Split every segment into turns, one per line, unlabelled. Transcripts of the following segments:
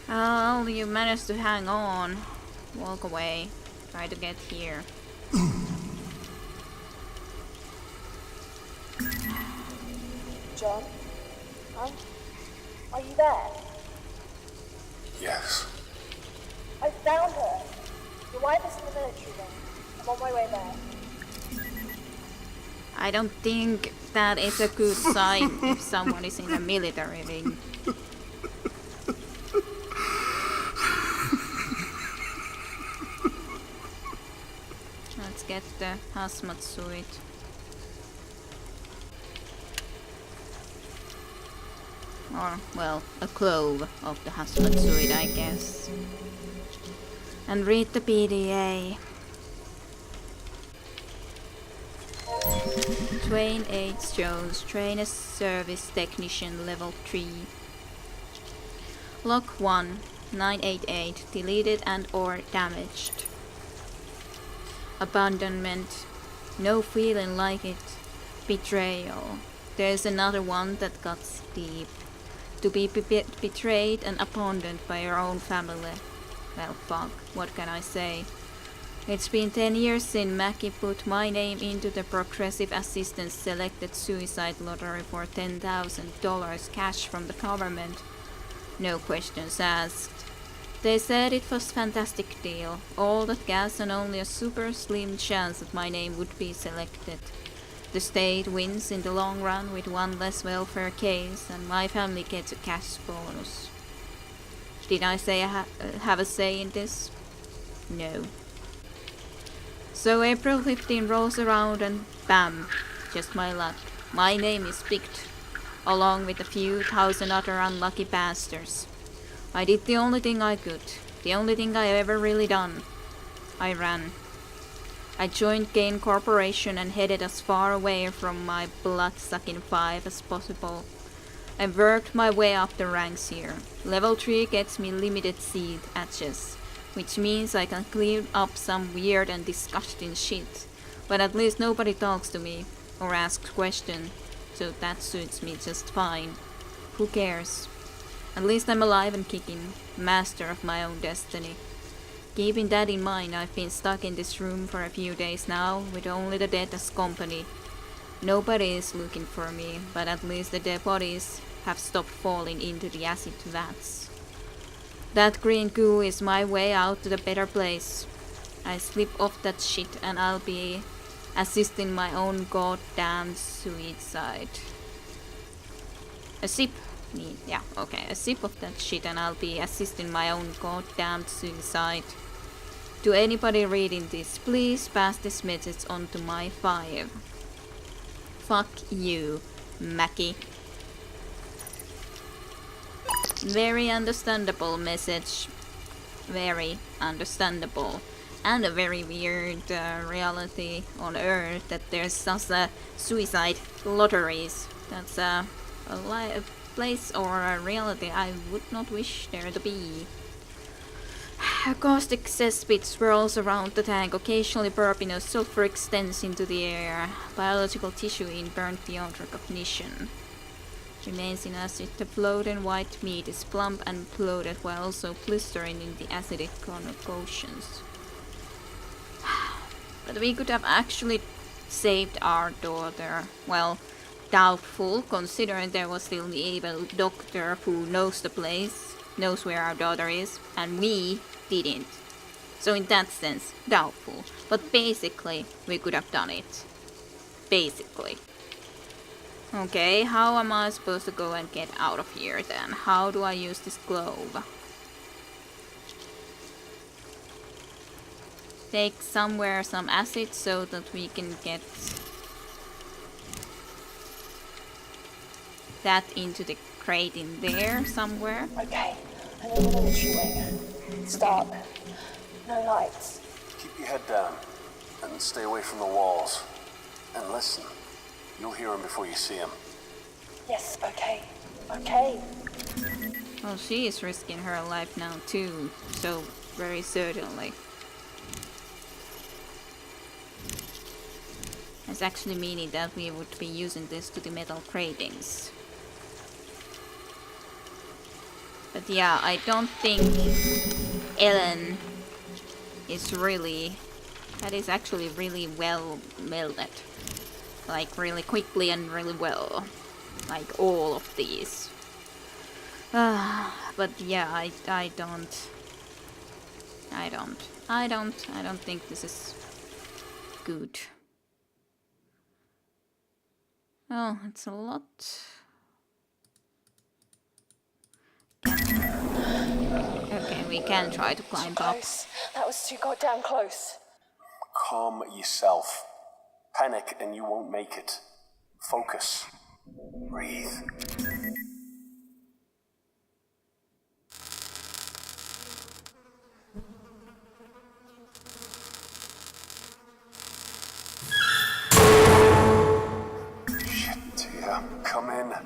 Oh, you managed to hang on. Walk away. Try to get here.
John? Huh? Are you there?
Yes.
I found her. Your wife is in the military wing. I'm on my way there.
I don't think that is a good sign if someone is in a military ring. Let's get the hazmat suit. Or, well, a clove of the hazmat suit, I guess. And read the PDA. Train 8 Jones, Trainer Service Technician Level 3. Log 1, 988, deleted and or damaged. Abandonment, no feeling like it. Betrayal, there's another one that cuts deep. To be betrayed and abandoned by your own family. Well, fuck, what can I say? It's been 10 years since Mackie put my name into the Progressive Assistance Selected Suicide Lottery for $10,000 cash from the government. No questions asked. They said it was a fantastic deal. All that gas and only a super slim chance that my name would be selected. The state wins in the long run with one less welfare case, and my family gets a cash bonus. Did I say I have a say in this? No. So April 15 rolls around and bam, just my luck. My name is picked, along with a few thousand other unlucky bastards. I did the only thing I could, the only thing I ever really done. I ran. I joined Gain Corporation and headed as far away from my blood-sucking 5 as possible. I worked my way up the ranks here. Level 3 gets me limited seed edges, which means I can clean up some weird and disgusting shit. But at least nobody talks to me or asks questions, so that suits me just fine. Who cares? At least I'm alive and kicking, master of my own destiny. Keeping that in mind, I've been stuck in this room for a few days now, with only the dead as company. Nobody is looking for me, but at least the dead bodies have stopped falling into the acid vats. That green goo is my way out to the better place. I slip off that shit and I'll be assisting my own goddamn suicide. A sip of that shit and I'll be assisting my own goddamn suicide. To anybody reading this, please pass this message on to my 5. Fuck you, Mackie. Very understandable message. Very understandable. And a very weird reality on Earth that there's such a suicide lotteries. That's a place or a reality I would not wish there to be. A caustic cesspit swirls around the tank, occasionally burping as sulfur extends into the air. Biological tissue in burnt beyond recognition. Remains in acid. The floating white meat is plump and bloated while also blistering in the acidic concoction. But we could have actually saved our daughter. Well, doubtful, considering there was still the evil doctor who knows the place, knows where our daughter is, and we didn't. So in that sense, doubtful. But basically, we could have done it. Basically. Okay, how am I supposed to go and get out of here then? How do I use this globe? Take somewhere some acid so that we can get that into the crate in there somewhere.
Okay, I'm in the military wing. It's dark. No lights.
Keep your head down and stay away from the walls. And listen, you'll hear him before you see him.
Yes, okay. Okay.
Well, she is risking her life now too, so very certainly. It's actually meaning that we would be using this to the metal gratings. But But yeah, I don't think Ellen is really... That is actually really well melded. Like really quickly and really well. Like all of these. But yeah, I don't think this is good. Oh, it's a lot. Okay, we can try to climb up.
Close. That was too goddamn close.
Calm yourself. Panic and you won't make it. Focus. Breathe. Shit, Tia. Come in.
I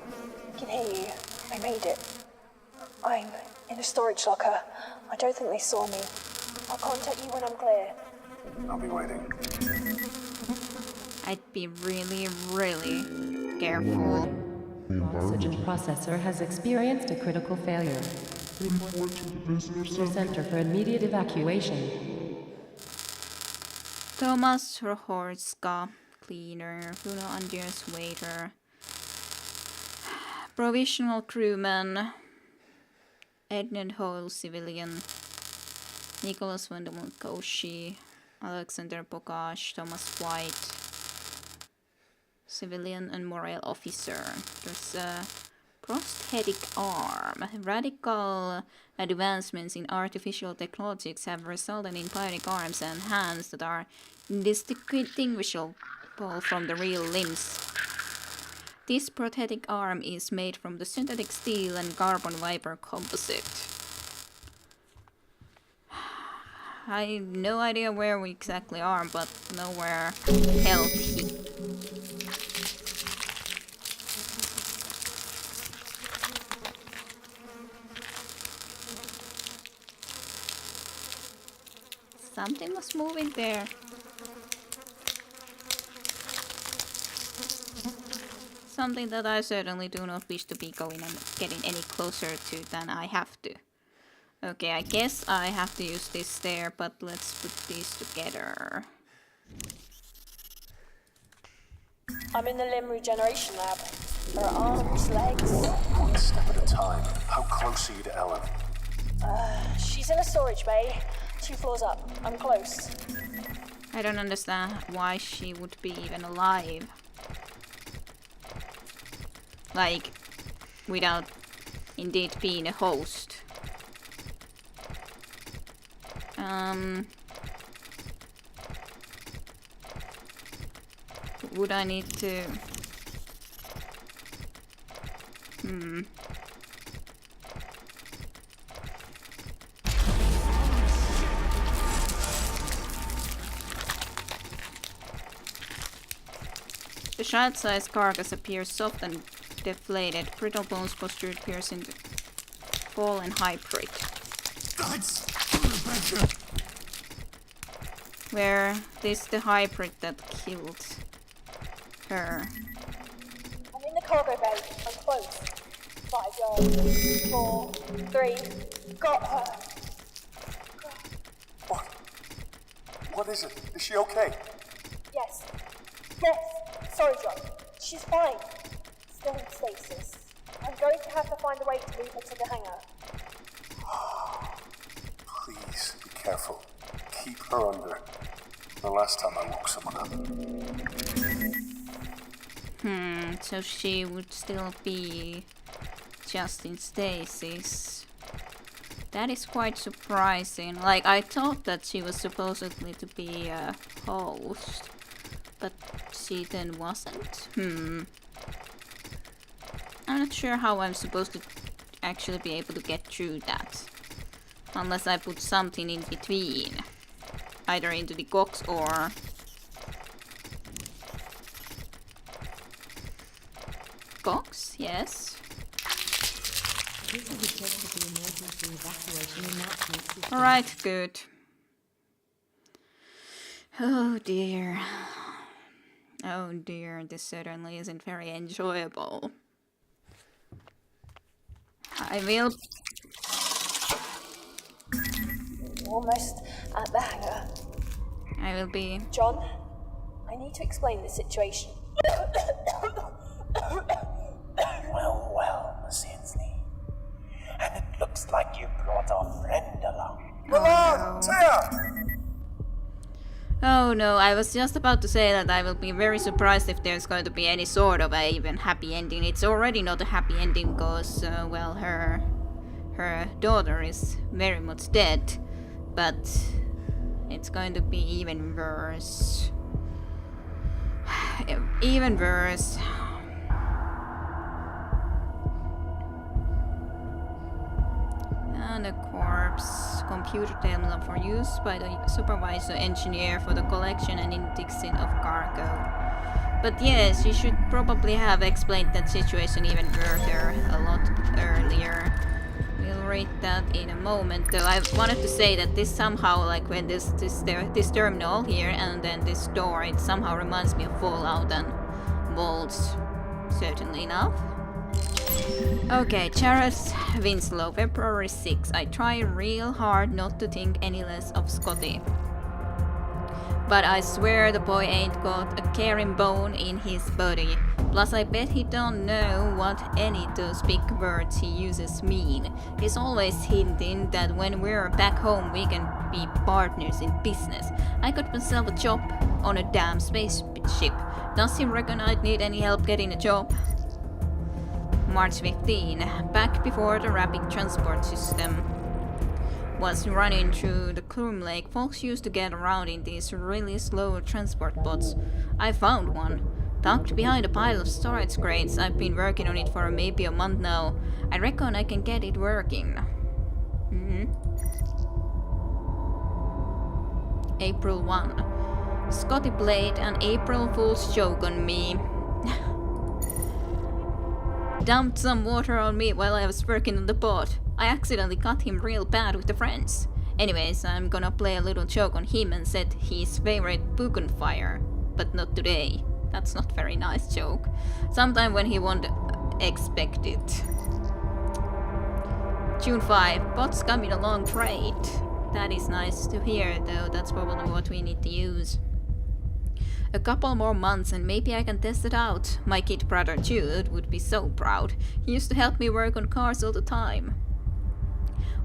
can hear you. I made it. I'm in a storage locker. I don't think they saw me. I'll contact you when I'm clear.
I'll be waiting.
I'd be really, really careful.
The oxygen processor has experienced a critical failure. Report to the visitor center for immediate evacuation.
Thomas Rohorska, cleaner. Bruno Anders, waiter. Provisional crewman. Edmund Hoyle, civilian. Nicholas Vandermont Koshi. Alexander Bogash, Thomas White. Civilian and morale officer. There's a prosthetic arm. Radical advancements in artificial technologies have resulted in bionic arms and hands that are indistinguishable from the real limbs. This prosthetic arm is made from the synthetic steel and carbon fiber composite. I have no idea where we exactly are, but nowhere healthy. Something was moving there. Something that I certainly do not wish to be going and getting any closer to than I have to. Okay, I guess I have to use this there, but let's put these together.
I'm in the limb regeneration lab. There are arms, legs.
One step at a time. How close are you to Ellen?
She's in a storage bay. 2 floors up. I'm close.
I don't understand why she would be even alive. Like, without indeed being a host. Would I need to... The child-sized carcass appears soft and deflated. Brittle bones postured piercing the fallen hybrid. Where this the hybrid that killed her.
I'm in the cargo bay. I'm close. 5 yards. 4, 3. Got her.
What? What is it? Is she okay?
Yes. Yes. Sorry, John. She's fine. Still in stasis. I'm going to have to find a way to move her to the hangar.
Please be careful. Keep her under. The last time I woke someone up.
So she would still be just in stasis. That is quite surprising. Like, I thought that she was supposedly to be a host, but she then wasn't. I'm not sure how I'm supposed to actually be able to get through that. Unless I put something in between. Either into the box or... Box? Yes. Alright, good. Oh dear. Oh dear, this certainly isn't very enjoyable. I will
almost at the hangar.
I will be.
John, I need to explain the situation.
Well, Miss Hensley. And it looks like you brought our friend along.
Oh no, I was just about to say that I will be very surprised if there's going to be any sort of a even happy ending. It's already not a happy ending because, well, her daughter is very much dead. But it's going to be even worse. Even worse. And a corpse. Computer terminal for use by the supervisor engineer for the collection and indexing of cargo. But yes, you should probably have explained that situation even further a lot earlier. We'll read that in a moment. Though I wanted to say that this somehow, like when this terminal here and then this door, it somehow reminds me of Fallout and Vaults. Certainly enough. Okay, Jared Winslow, February 6. I try real hard not to think any less of Scotty. But I swear the boy ain't got a caring bone in his body. Plus I bet he don't know what any of those big words he uses mean. He's always hinting that when we're back home we can be partners in business. I got myself a job on a damn spaceship. Does he reckon I'd need any help getting a job? March 15. Back before the rapid transport system was running through the Clum Lake, folks used to get around in these really slow transport boats. I found one, tucked behind a pile of storage crates. I've been working on it for maybe a month now. I reckon I can get it working. April 1. Scotty played an April Fool's joke on me. Dumped some water on me while I was working on the boat. I accidentally got him real bad with the friends. Anyways, I'm gonna play a little joke on him and set his favorite book on fire. But not today. That's not very nice joke. Sometime when he won't expect it. June 5. Bot's coming along great. That is nice to hear, though. That's probably what we need to use. A couple more months and maybe I can test it out. My kid brother Jude would be so proud. He used to help me work on cars all the time.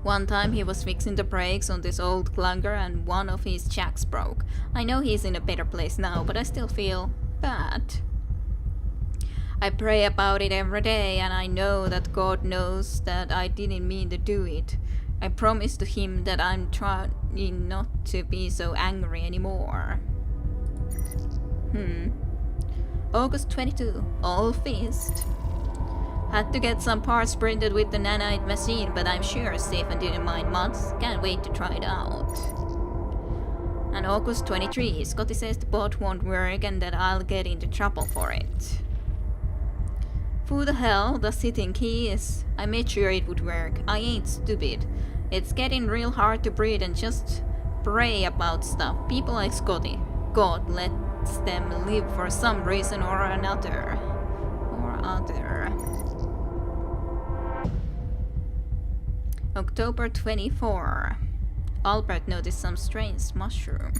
One time he was fixing the brakes on this old clunker and one of his jacks broke. I know he's in a better place now, but I still feel bad. I pray about it every day and I know that God knows that I didn't mean to do it. I promise to him that I'm trying not to be so angry anymore. August 22. All feast. Had to get some parts printed with the nanite machine, but I'm sure Stephen didn't mind much. Can't wait to try it out. And August 23. Scotty says the bot won't work and that I'll get into trouble for it. Who the hell does he think he is? I made sure it would work. I ain't stupid. It's getting real hard to breathe and just pray about stuff. People like Scotty. God lets them live for some reason or another. October 24. Albert noticed some strange mushroom.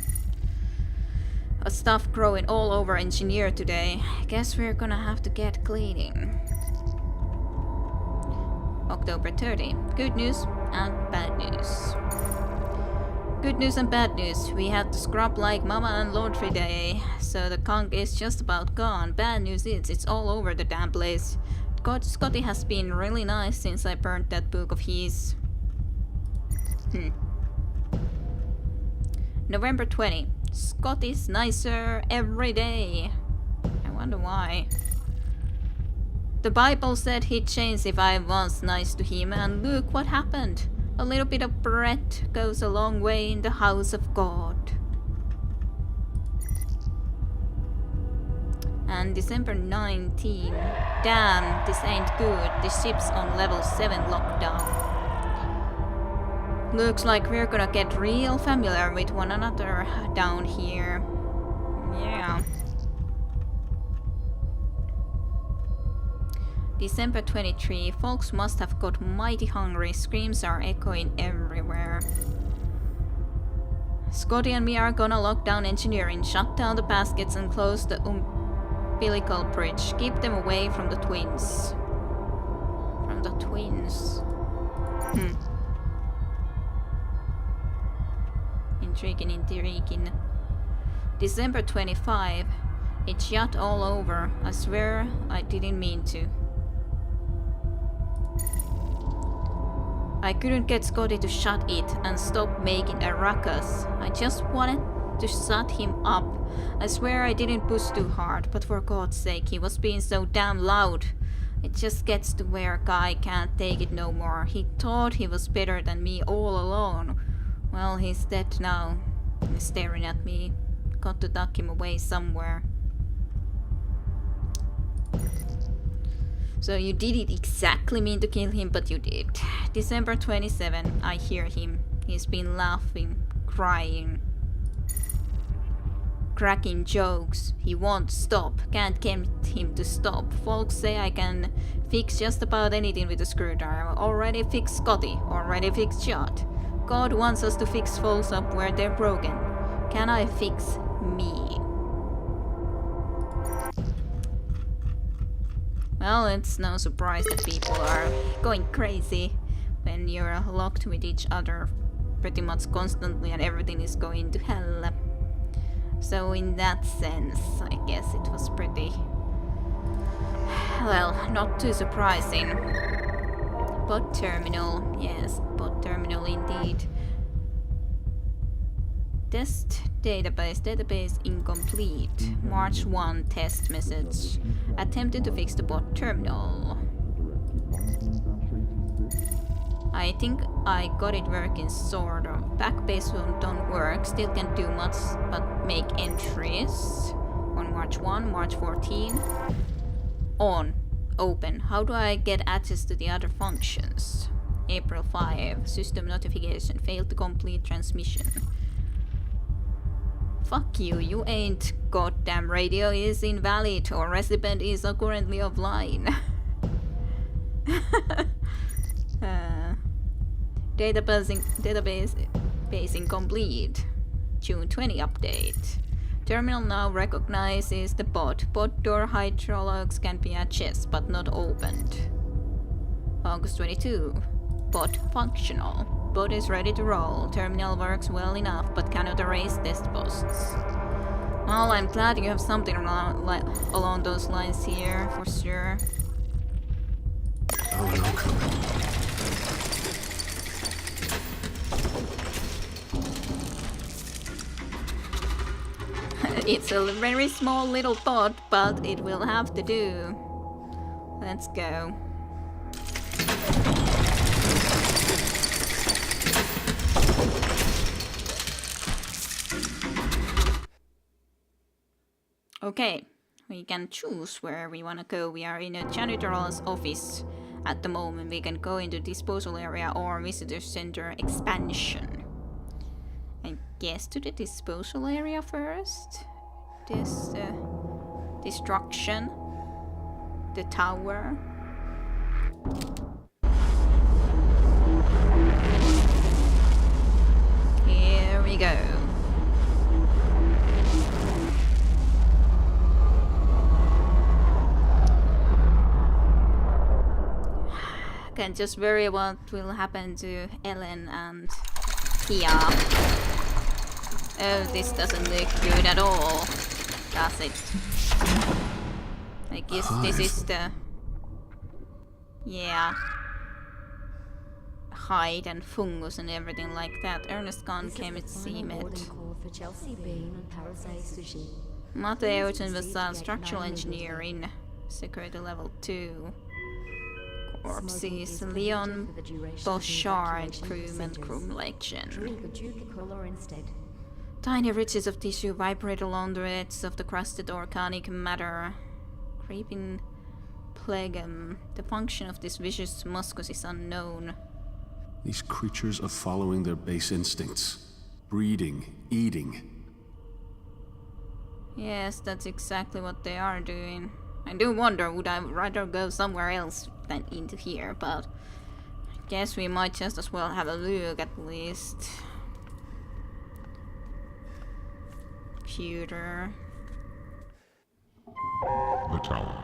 Stuff growing all over Engineer today. Guess we're gonna have to get cleaning. October 30. Good news and bad news. Good news and bad news. We had to scrub like mama and laundry day, so the conch is just about gone. Bad news is it's all over the damn place. God, Scotty has been really nice since I burned that book of his. November 20. Scotty's nicer every day. I wonder why. The Bible said he'd change if I was nice to him, and look what happened. A little bit of bread goes a long way in the house of God. And December 19. Damn, this ain't good. The ship's on level 7 lockdown. Looks like we're gonna get real familiar with one another down here. Yeah. December 23. Folks must have got mighty hungry. Screams are echoing everywhere. Scotty and me are gonna lock down engineering, shut down the baskets and close the umbilical bridge. Keep them away from the twins. From the twins. Intriguing. December 25. It shut all over. I swear I didn't mean to. I couldn't get Scotty to shut it and stop making a ruckus. I just wanted to shut him up. I swear I didn't push too hard, but for God's sake, he was being so damn loud. It just gets to where a guy can't take it no more. He thought he was better than me all alone. Well, he's dead now. He's staring at me. Got to tuck him away somewhere. So you didn't exactly mean to kill him, but you did. December 27, I hear him. He's been laughing, crying, cracking jokes. He won't stop. Can't get him to stop. Folks say I can fix just about anything with a screwdriver. Already fixed Scotty. Already fixed Shot. God wants us to fix folks up where they're broken. Can I fix me? Well, it's no surprise that people are going crazy when you're locked with each other pretty much constantly and everything is going to hell. So in that sense, I guess it was pretty... well, not too surprising. Bot terminal, yes, bot terminal indeed. Test database incomplete. March 1 test message. Attempted to fix the bot terminal. I think I got it working sort of. Backbase don't work, still can't do much but make entries. On March 1, March 14. On. Open. How do I get access to the other functions? April 5. System notification. Failed to complete transmission. Fuck you, you ain't. Goddamn radio is invalid or recipient is currently offline. Database incomplete. June 20 update. Terminal now recognizes the bot. Bot door hydraulics can be adjusted but not opened. August 22. Bot functional. Bot is ready to roll. Terminal works well enough but cannot erase test posts. Well, I'm glad you have something along those lines here, for sure.
Oh, no, coming.
It's a very small little bot, but it will have to do. Let's go. Okay, we can choose where we wanna go. We are in a janitor's office at the moment. We can go into disposal area or visitor center expansion. I guess to the disposal area first. This destruction, the tower. Here we go. Can just worry what will happen to Ellen and Pia. Oh, this doesn't look good at all, does it? I guess this is the... yeah. Hide and fungus and everything like that. Ernest Gunn came at CMET. Mateo was structural engineering, security level 2. Corpses, Leon Boschard, crewman, legend. Tiny ridges of tissue vibrate along the edges of the crusted organic matter. Creeping plegum. The function of this vicious muscus is unknown.
These creatures are following their base instincts. Breeding, eating.
Yes, that's exactly what they are doing. I do wonder, would I rather go somewhere else than into here, but I guess we might just as well have a look at least. computer.
The tower.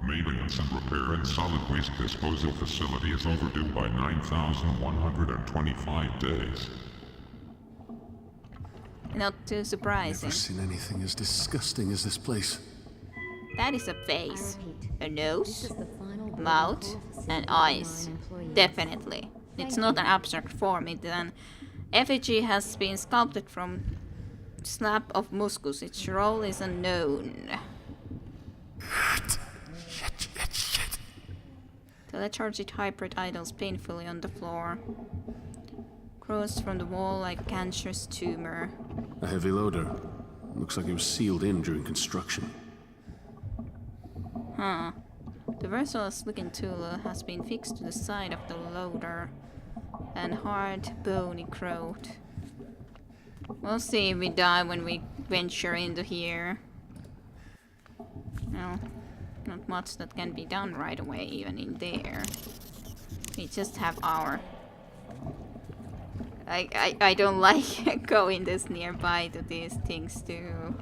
Maintenance and repair and solid waste disposal facility is overdue by 9,125 days.
Not too surprising.
Never seen anything as disgusting as this place.
That is a face, a nose,
Mouth
mouth, and eyes. Definitely. It's not an abstract form. It's an effigy has been sculpted from slab of muscus. Its role is unknown.
Shit.
The lethargic hybrid idles painfully on the floor. Grows from the wall like a cancerous tumor.
A heavy loader. Looks like it was sealed in during construction.
Huh. The merciless looking tool has been fixed to the side of the loader. And hard, bony growth. We'll see if we die when we venture into here. No, not much that can be done right away, even in there. We just have our... I don't like going this nearby to these things too.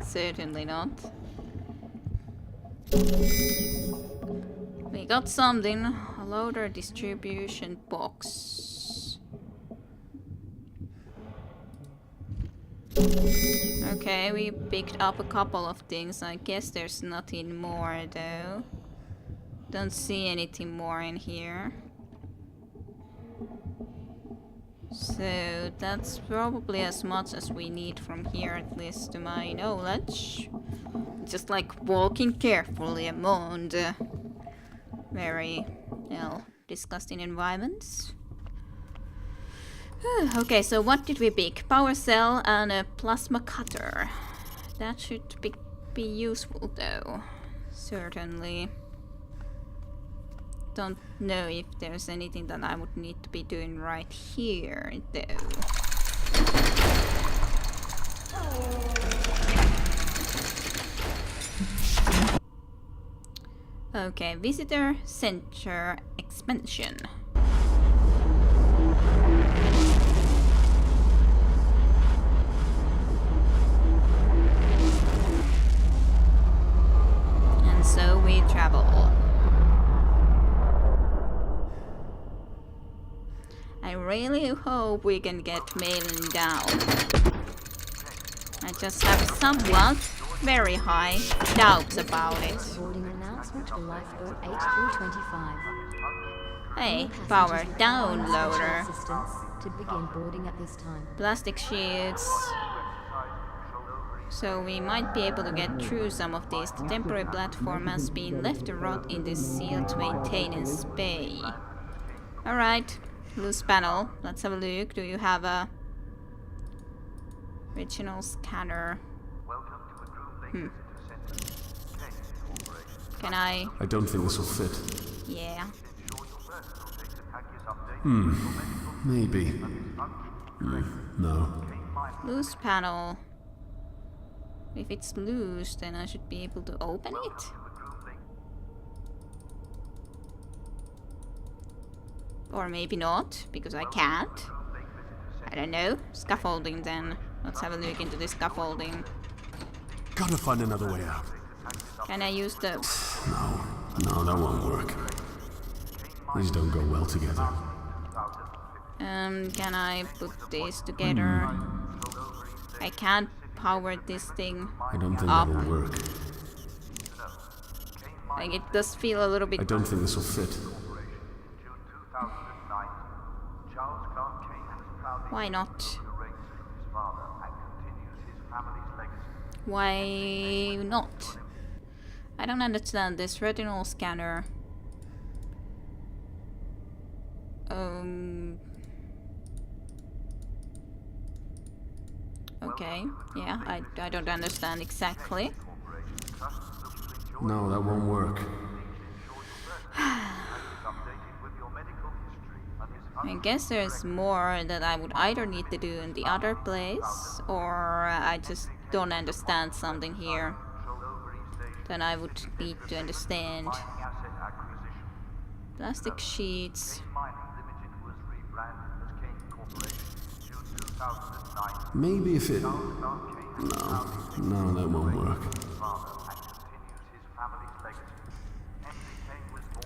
Certainly not. We got something. A loader distribution box. Okay, we picked up a couple of things. I guess there's nothing more though. Don't see anything more in here. So that's probably as much as we need from here, at least to my knowledge. Just like walking carefully among the very, disgusting environments. Okay, so what did we pick? Power cell and a plasma cutter. That should be useful though. Certainly. Don't know if there's anything that I would need to be doing right here though. Okay, visitor center expansion. And so we travel. I really hope we can get Malin down. I just have somewhat very high doubts about it.
Boarding announcement for lifeboat 8325.
Hey, power down loader.
Assistance to begin boarding at this time.
Plastic sheets. So we might be able to get through some of these. The temporary platform has been left to rot in this sealed maintenance bay. Alright, loose panel. Let's have a look. Do you have a original scanner? Can I?
I don't think this will fit.
Yeah.
Maybe. No.
Loose panel. If it's loose, then I should be able to open it. Or maybe not, because I can't. I don't know. Scaffolding then. Let's have a look into the scaffolding.
Gotta find another way out.
Can I use the...
No, that won't work. These don't go well together.
Can I put these together? I can't power this thing
I don't think
up.
that'll work.
Like, it does feel a little bit...
I don't think this will fit.
Why not? Why not? I don't understand this retinal scanner. Okay, yeah, I don't understand exactly.
No, that won't work.
I guess there's more that I would either need to do in the other place, or I just don't understand something here that I would need to understand. Plastic sheets.
Maybe if it... No, that won't work.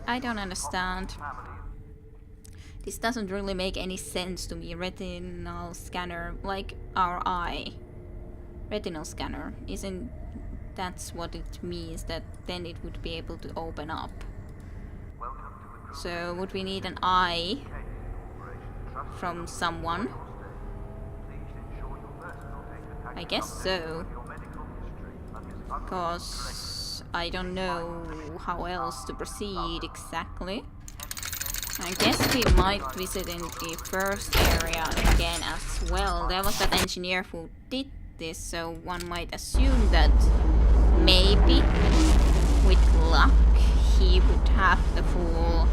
I don't understand. This doesn't really make any sense to me. Retinal scanner, like our eye. Retinal scanner, isn't that's what it means, that then it would be able to open up. So would we need an eye from someone? I guess so. Because I don't know how else to proceed exactly. I guess we might visit in the first area again as well. There was that engineer who did this, so one might assume that maybe, with luck, he would have the full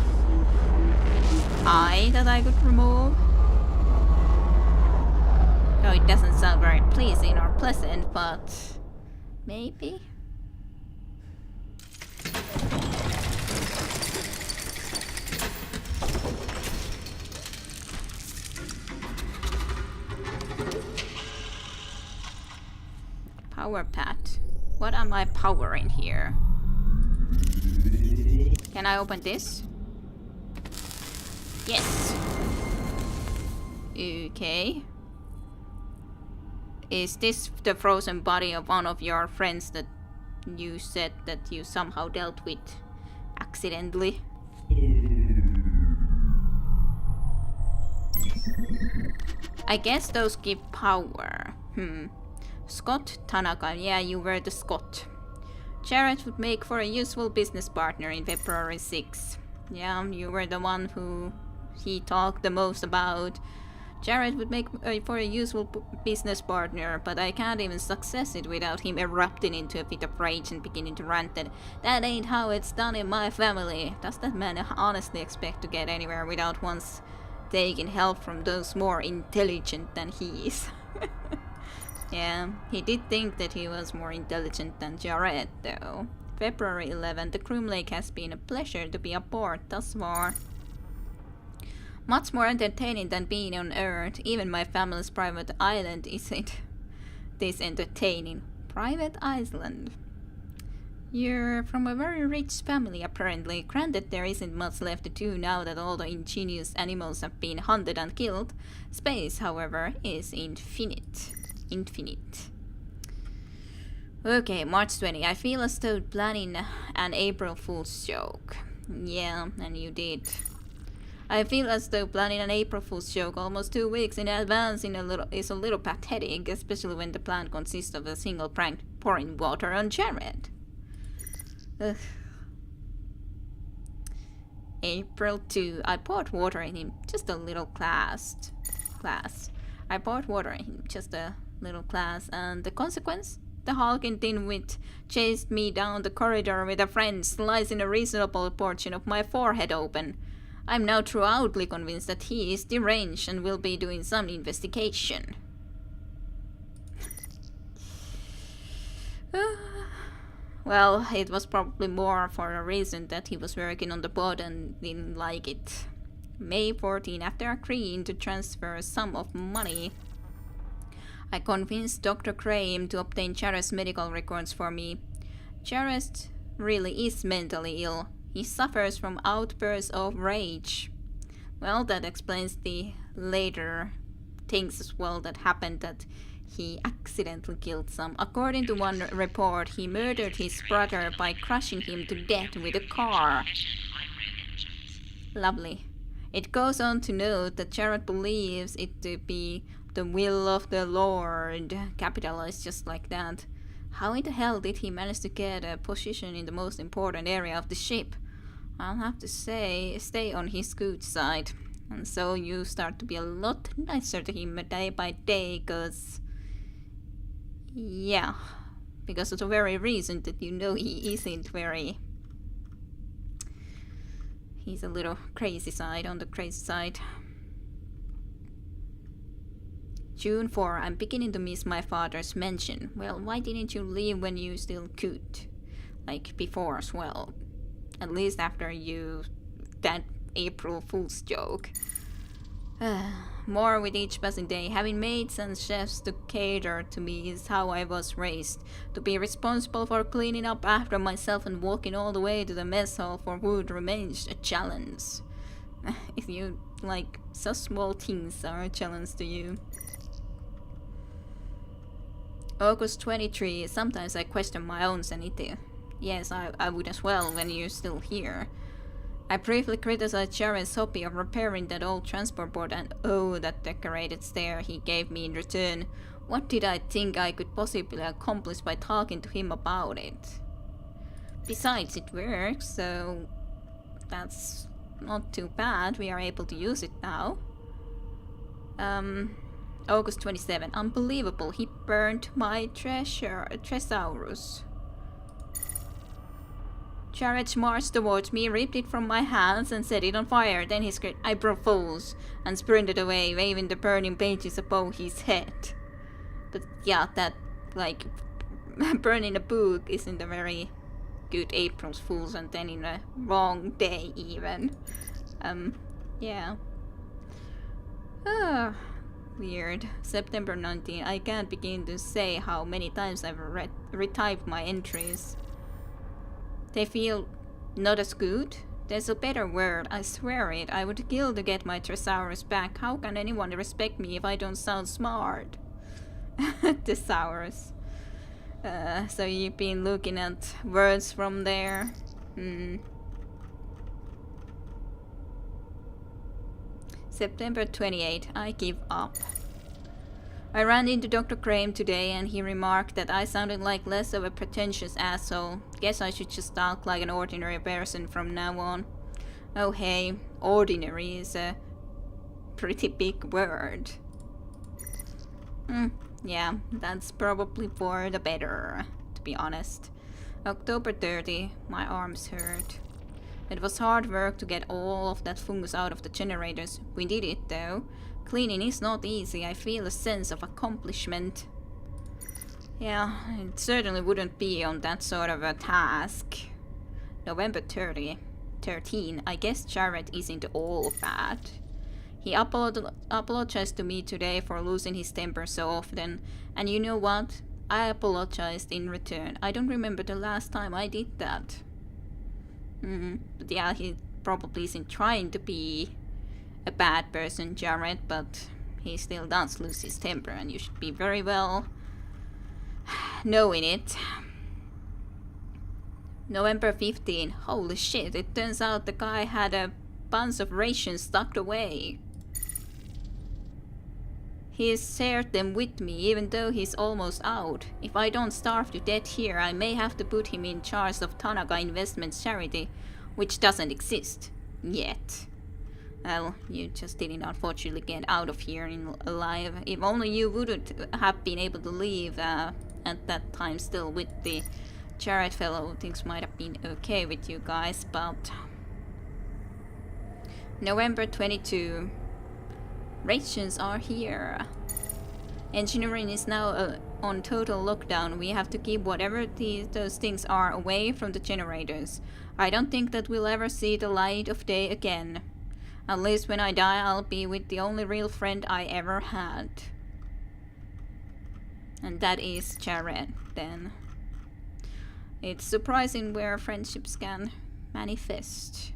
eye that I could remove. Though it doesn't sound very pleasing or pleasant, but maybe? Power pad. What am I powering here? Can I open this? Yes. Okay. Is this the frozen body of one of your friends that you said that you somehow dealt with accidentally? I guess those give power. Scott Tanaka, yeah, you were the Scott. Jared would make for a useful business partner in February 6. Yeah, you were the one who he talked the most about. Jared would make for a useful business partner, but I can't even success it without him erupting into a fit of rage and beginning to rant that ain't how it's done in my family. Does that man honestly expect to get anywhere without once taking help from those more intelligent than he is? Yeah, he did think that he was more intelligent than Jared, though. February 11th, the Groom Lake has been a pleasure to be aboard thus far. Much more entertaining than being on Earth. Even my family's private island isn't this entertaining. Private island? You're from a very rich family, apparently. Granted, there isn't much left to do now that all the ingenious animals have been hunted and killed. Space, however, is infinite. Okay, March 20. I feel as though planning an April Fool's joke. Yeah, and you did. I feel as though planning an April Fool's joke almost 2 weeks in advance is a little pathetic, especially when the plan consists of a single prank pouring water on Jared. Ugh. April 2. I poured water in him, just a little class. I poured water in him, just a little class, and the consequence? The hulking dimwit chased me down the corridor with a friend, slicing a reasonable portion of my forehead open. I'm now thoroughly convinced that he is deranged and will be doing some investigation. Well, it was probably more for a reason that he was working on the boat and didn't like it. May 14, after agreeing to transfer a sum of money, I convinced Dr. Graham to obtain Jared's medical records for me. Jared really is mentally ill. He suffers from outbursts of rage. Well, that explains the later things as well that happened, that he accidentally killed some. According to one report, he murdered his brother by crushing him to death with a car. Lovely. It goes on to note that Jared believes it to be the will of the Lord, capitalized just like that. How in the hell did he manage to get a position in the most important area of the ship? I'll have to say, stay on his good side. And so you start to be a lot nicer to him day by day, because... yeah. Because of the very reason that you know he isn't very... he's a little crazy side, on the crazy side. June 4, I'm beginning to miss my father's mansion. Well, why didn't you leave when you still could? Like before as well. At least after that April Fool's joke. More with each passing day. Having maids and chefs to cater to me is how I was raised. To be responsible for cleaning up after myself and walking all the way to the mess hall for food remains a challenge. If you like, so small things are a challenge to you. August 23. Sometimes I question my own sanity. Yes, I would as well when you're still here. I briefly criticized Sharon's hobby of repairing that old transport board and oh, that decorated stare he gave me in return. What did I think I could possibly accomplish by talking to him about it? Besides, it works, so that's not too bad. We are able to use it now. August 27. Unbelievable, he burned my Tresaurus. Jared marched towards me, ripped it from my hands, and set it on fire. Then he screamed, "April Fools," and sprinted away, waving the burning pages above his head. But yeah, that, like, burning a book isn't a very good April Fools, and then in a wrong day, even. Yeah. Weird. September 19. I can't begin to say how many times I've retyped my entries. They feel not as good. There's a better word, I swear it. I would kill to get my Thesaurus back. How can anyone respect me if I don't sound smart? Thesaurus. So you've been looking at words from there? September 28. I give up. I ran into Dr. Graham today and he remarked that I sounded like less of a pretentious asshole. Guess I should just talk like an ordinary person from now on. Oh hey, ordinary is a pretty big word. Yeah, that's probably for the better, to be honest. October 30, my arms hurt. It was hard work to get all of that fungus out of the generators. We did it though. Cleaning is not easy. I feel a sense of accomplishment. Yeah, it certainly wouldn't be on that sort of a task. November 13. I guess Jared isn't all bad. He apologized to me today for losing his temper so often. And you know what? I apologized in return. I don't remember the last time I did that. But yeah, he probably isn't trying to be a bad person, Jared, but he still does lose his temper, and you should be very well knowing it. November 15. Holy shit, it turns out the guy had a bunch of rations tucked away. He shared them with me, even though he's almost out. If I don't starve to death here, I may have to put him in charge of Tanaka Investments charity, which doesn't exist yet. Well, you just didn't unfortunately get out of here alive. If only you wouldn't have been able to leave at that time still with the Jared fellow, things might have been okay with you guys, but... November 22. Rations are here. Engineering is now on total lockdown. We have to keep whatever those things are away from the generators. I don't think that we'll ever see the light of day again. At least when I die, I'll be with the only real friend I ever had. And that is Jared, then. It's surprising where friendships can manifest.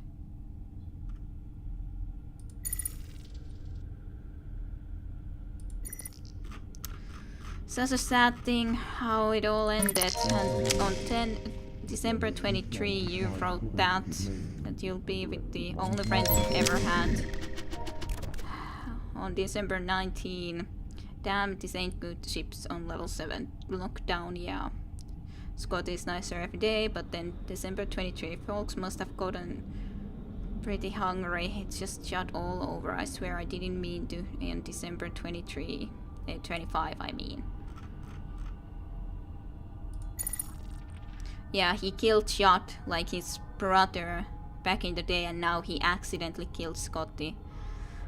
Such a sad thing how it all ended, and on December 23 you wrote that you'll be with the only friend you've ever had. On December 19, damn, this ain't good, ships on level 7. Lockdown, yeah. Scott is nicer every day, but then December 23, folks must have gotten pretty hungry. It's just shut all over. I swear I didn't mean to. In December 23, 25 I mean. Yeah, he killed Shot like his brother back in the day, and now he accidentally killed Scotty.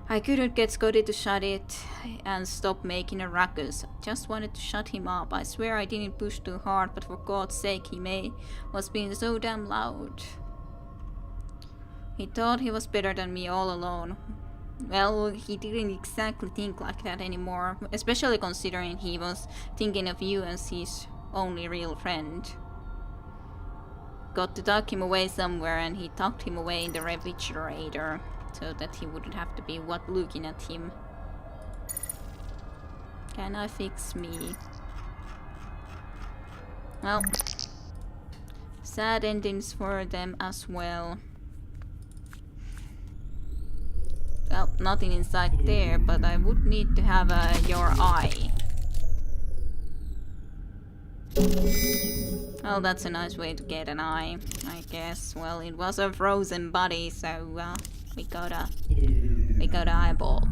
I couldn't get Scotty to shut it and stop making a ruckus. Just wanted to shut him up. I swear I didn't push too hard, but for God's sake, he was being so damn loud. He thought he was better than me all alone. Well, he didn't exactly think like that anymore, especially considering he was thinking of you as his only real friend. Got to tuck him away somewhere, and he tucked him away in the refrigerator so that he wouldn't have to be looking at him. Can I fix me? Well, sad endings for them as well. Well, nothing inside there, but I would need to have your eye. Well, that's a nice way to get an eye, I guess. Well, it was a frozen body, so we got a eyeball.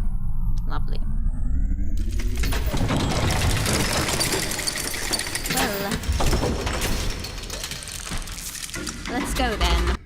Lovely. Well, let's go then.